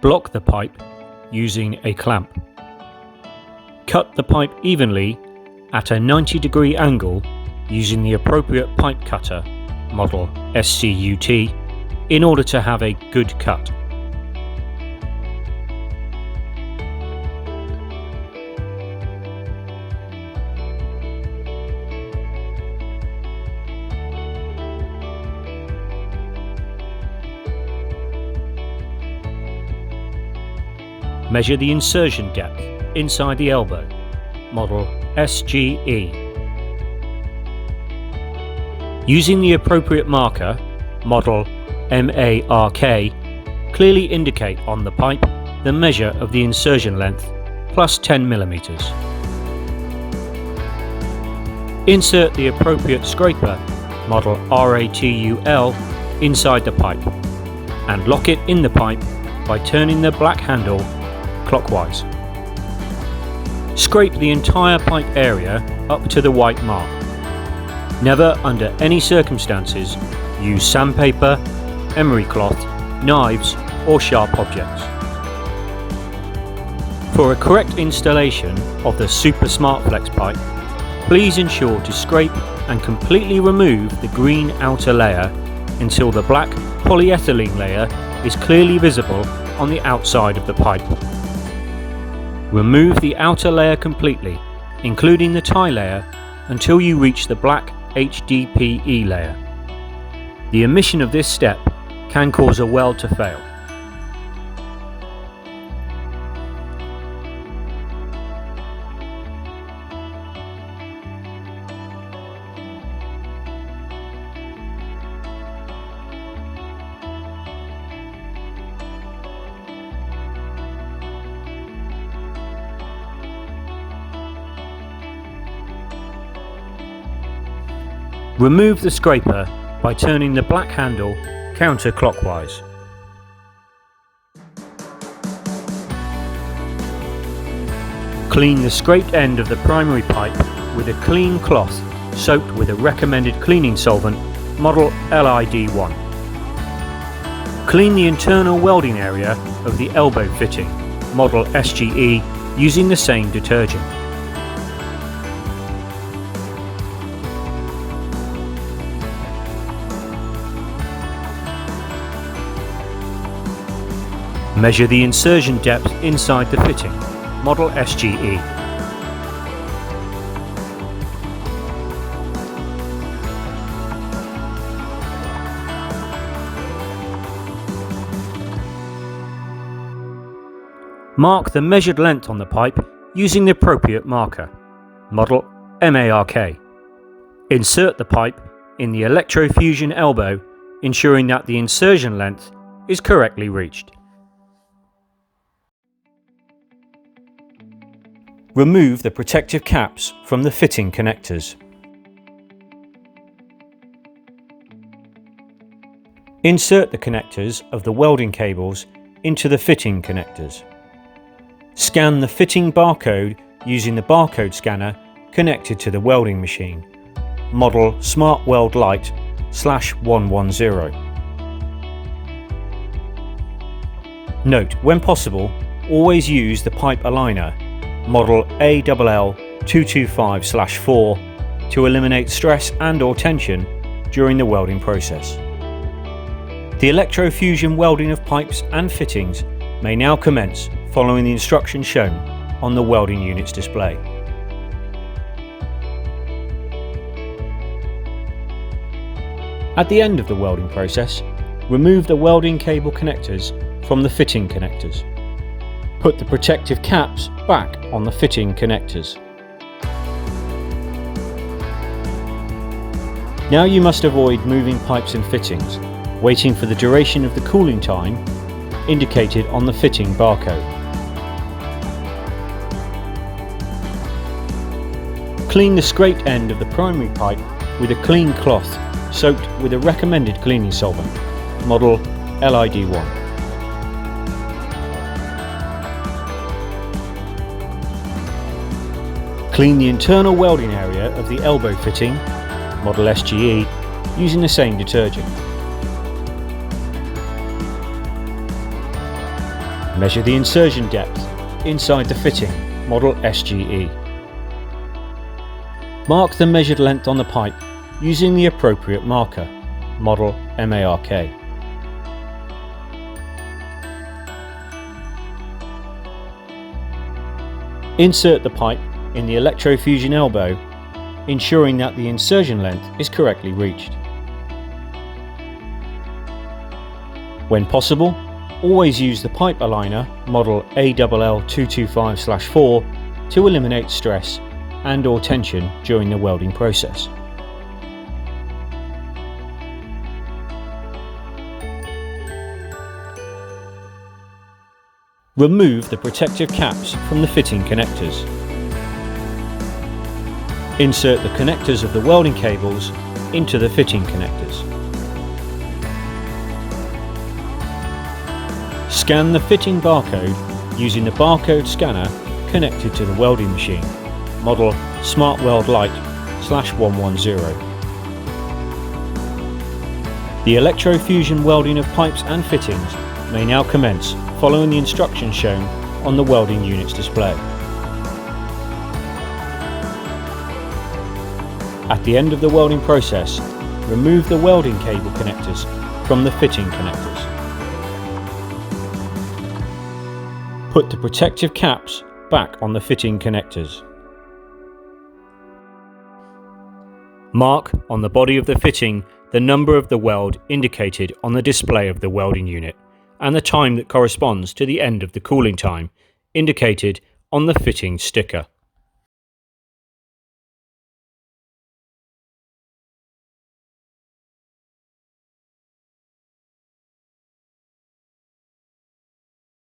Block the pipe using a clamp. Cut the pipe evenly at a 90-degree angle using the appropriate pipe cutter, model SCUT, in order to have a good cut. Measure the insertion depth inside the elbow, model SGE. Using the appropriate marker, model MARK, clearly indicate on the pipe the measure of the insertion length plus 10 mm. Insert the appropriate scraper, model RATUL, inside the pipe and lock it in the pipe by turning the black handle clockwise. Scrape the entire pipe area up to the white mark. Never under any circumstances use sandpaper, emery cloth, knives or sharp objects. For a correct installation of the Super Smartflex pipe, please ensure to scrape and completely remove the green outer layer until the black polyethylene layer is clearly visible on the outside of the pipe. Remove the outer layer completely, including the tie layer, until you reach the black HDPE layer. The omission of this step can cause a weld to fail. Remove the scraper by turning the black handle counterclockwise. Clean the scraped end of the primary pipe with a clean cloth soaked with a recommended cleaning solvent, model LID1. Clean the internal welding area of the elbow fitting, model SGE, using the same detergent. Measure the insertion depth inside the fitting, model SGE. Mark the measured length on the pipe using the appropriate marker, model MARK. Insert the pipe in the Electrofusion elbow, ensuring that the insertion length is correctly reached. Remove the protective caps from the fitting connectors. Insert the connectors of the welding cables into the fitting connectors. Scan the fitting barcode using the barcode scanner connected to the welding machine, model Smart Weld Lite /110. Note, when possible, always use the pipe aligner, model ALL225/4, to eliminate stress and/or tension during the welding process. The Electrofusion welding of pipes and fittings may now commence following the instructions shown on the welding unit's display. At the end of the welding process, remove the welding cable connectors from the fitting connectors. Put the protective caps back on the fitting connectors. Now you must avoid moving pipes and fittings, waiting for the duration of the cooling time indicated on the fitting barcode. Clean the scraped end of the primary pipe with a clean cloth soaked with a recommended cleaning solvent, model LID1. Clean the internal welding area of the elbow fitting, model SGE, using the same detergent. Measure the insertion depth inside the fitting, model SGE. Mark the measured length on the pipe using the appropriate marker, model MARK. Insert the pipe in the Electrofusion elbow, ensuring that the insertion length is correctly reached. When possible, always use the pipe aligner, model ALL225/4, to eliminate stress and/or tension during the welding process. Remove the protective caps from the fitting connectors. Insert the connectors of the welding cables into the fitting connectors. Scan the fitting barcode using the barcode scanner connected to the welding machine, model SmartWeld Lite/110. The Electrofusion welding of pipes and fittings may now commence following the instructions shown on the welding unit's display. At the end of the welding process, remove the welding cable connectors from the fitting connectors. Put the protective caps back on the fitting connectors. Mark on the body of the fitting the number of the weld indicated on the display of the welding unit and the time that corresponds to the end of the cooling time indicated on the fitting sticker.